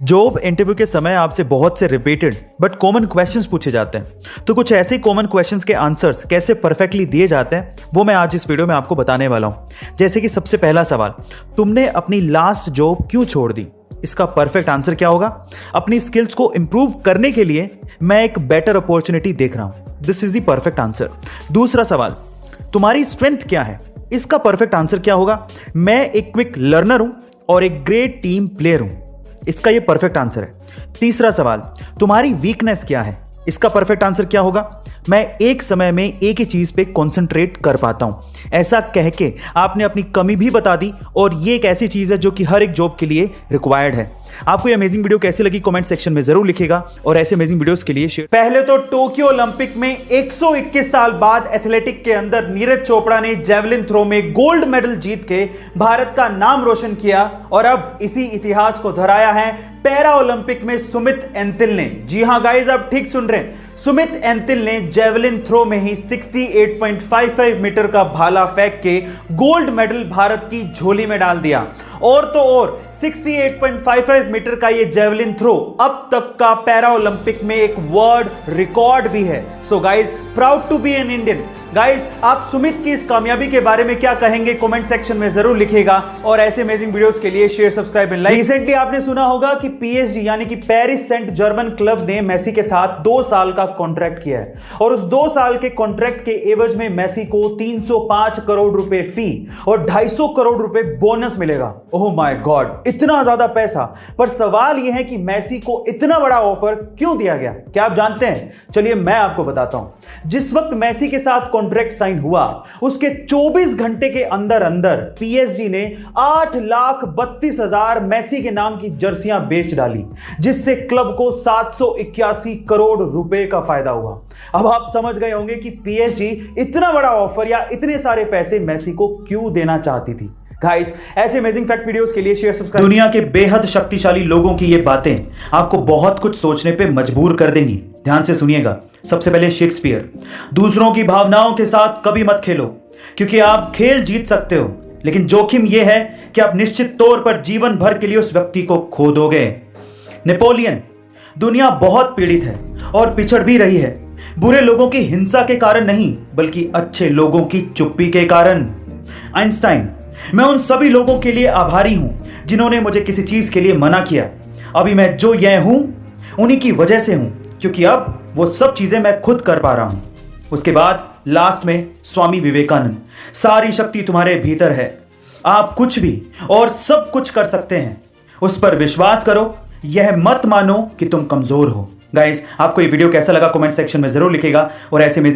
Job interview के समय आपसे बहुत से रिपीटेड बट कॉमन क्वेश्चंस पूछे जाते हैं। तो कुछ ऐसे कॉमन क्वेश्चंस के आंसर्स कैसे परफेक्टली दिए जाते हैं वो मैं आज इस वीडियो में आपको बताने वाला हूं। जैसे कि सबसे पहला सवाल, तुमने अपनी लास्ट जॉब क्यों छोड़ दी? इसका परफेक्ट आंसर क्या होगा? अपनी स्किल्स को इंप्रूव करने के लिए मैं एक बेटर अपॉर्चुनिटी देख रहा हूं। This is the perfect answer. दूसरा सवाल, तुम्हारी स्ट्रेंथ क्या है? इसका परफेक्ट आंसर क्या होगा? मैं एक क्विक लर्नर हूं और एक ग्रेट टीम प्लेयर हूं। इसका ये परफेक्ट आंसर है। तीसरा सवाल, तुम्हारी वीकनेस क्या है? इसका परफेक्ट आंसर क्या होगा? मैं एक समय में एक ही चीज पे कंसंट्रेट कर पाता हूं। ऐसा कह के आपने अपनी कमी भी बता दी और ये एक ऐसी चीज है जो कि हर एक जॉब के लिए रिक्वायर्ड है। आपको ये अमेजिंग वीडियो कैसी लगी कमेंट सेक्शन में जरूर लिखिएगा और ऐसे अमेजिंग वीडियोस के लिए शेयर। पहले तो टोक्यो ओलंपिक में 121 साल बाद एथलेटिक के अंदर नीरज चोपड़ा ने जेवलिन थ्रो में गोल्ड मेडल जीत के भारत का नाम रोशन किया और अब इसी इतिहास को दोहराया है पैरा ओलंपिक में सुमित एंतिल ने। जी हां गाइस, आप ठीक सुन रहे हैं। सुमित एंतिल ने जेवलिन थ्रो में ही 68.55 मीटर का भाला फेंक के गोल्ड मेडल भारत की झोली में डाल दिया। और तो और 68.55 मीटर का ये जेवलिन थ्रो अब तक का पैरा ओलंपिक में एक वर्ल्ड रिकॉर्ड भी है। So guys, proud to be an Indian. Guys, आप सुमित की इस कामयाबी के बारे में क्या कहेंगे कमेंट सेक्शन में जरूर लिखिएगा और ऐसे अमेजिंग वीडियोस के लिए share, subscribe and like. Recently आपने सुना होगा कि पीएसजी यानी कि पेरिस सेंट जर्मन क्लब ने मेसी के साथ 2 साल का कॉन्ट्रैक्ट किया है और उस 2 साल के कॉन्ट्रैक्ट के एवज में मेसी को 305 करोड़ रुपए फी और 250 करोड़ रुपए बोनस मिलेगा। ओह माय गॉड, इतना ज्यादा पैसा। पर सवाल यह है कि मेसी को इतना बड़ा ऑफर क्यों दिया गया? क्या आप जानते हैं? चलिए मैं आपको बताता हूं। जिस वक्त मेसी के साथ कॉन्ट्रैक्ट साइन हुआ उसके 24 घंटे के अंदर अंदर पीएसजी ने 8,32,000 मेसी के नाम की जर्सियां बेच डाली, जिससे क्लब को 781 करोड़ रुपए का फायदा हुआ। अब आप समझ गए होंगे कि पीएसजी इतना बड़ा ऑफर या इतने सारे पैसे मेसी को क्यों देना चाहती थी। गाइस, ऐसे अमेजिंग फैक्ट वीडियोस के लिए शेयर, सब्सक्राइब। दुनिया के बेहद शक्तिशाली लोगों की ये बातें आपको बहुत कुछ सोचने पे मजबूर कर देंगी। ध्यान से सुनिएगा। सबसे पहले शेक्सपियर, दूसरों की भावनाओं के साथ कभी मत खेलो क्योंकि आप खेल जीत सकते हो लेकिन जोखिम यह है कि आप निश्चित तौर पर जीवन भर के लिए उस व्यक्ति को खो दोगे। नेपोलियन, दुनिया बहुत पीड़ित है और पिछड़ भी रही है, बुरे लोगों की हिंसा के कारण नहीं बल्कि अच्छे लोगों की चुप्पी के कारण। आइंस्टाइन, मैं उन सभी लोगों के लिए आभारी हूं जिन्होंने मुझे किसी चीज के लिए मना किया। अभी मैं जो यह हूं उन्हीं की वजह से हूं क्योंकि अब वो सब चीजें मैं खुद कर पा रहा हूं। उसके बाद लास्ट में स्वामी विवेकानंद, सारी शक्ति तुम्हारे भीतर है, आप कुछ भी और सब कुछ कर सकते हैं, उस पर विश्वास करो, यह मत मानो कि तुम कमजोर हो। गाइस, आपको ये वीडियो कैसा लगा कमेंट सेक्शन में जरूर लिखिएगा और ऐसे में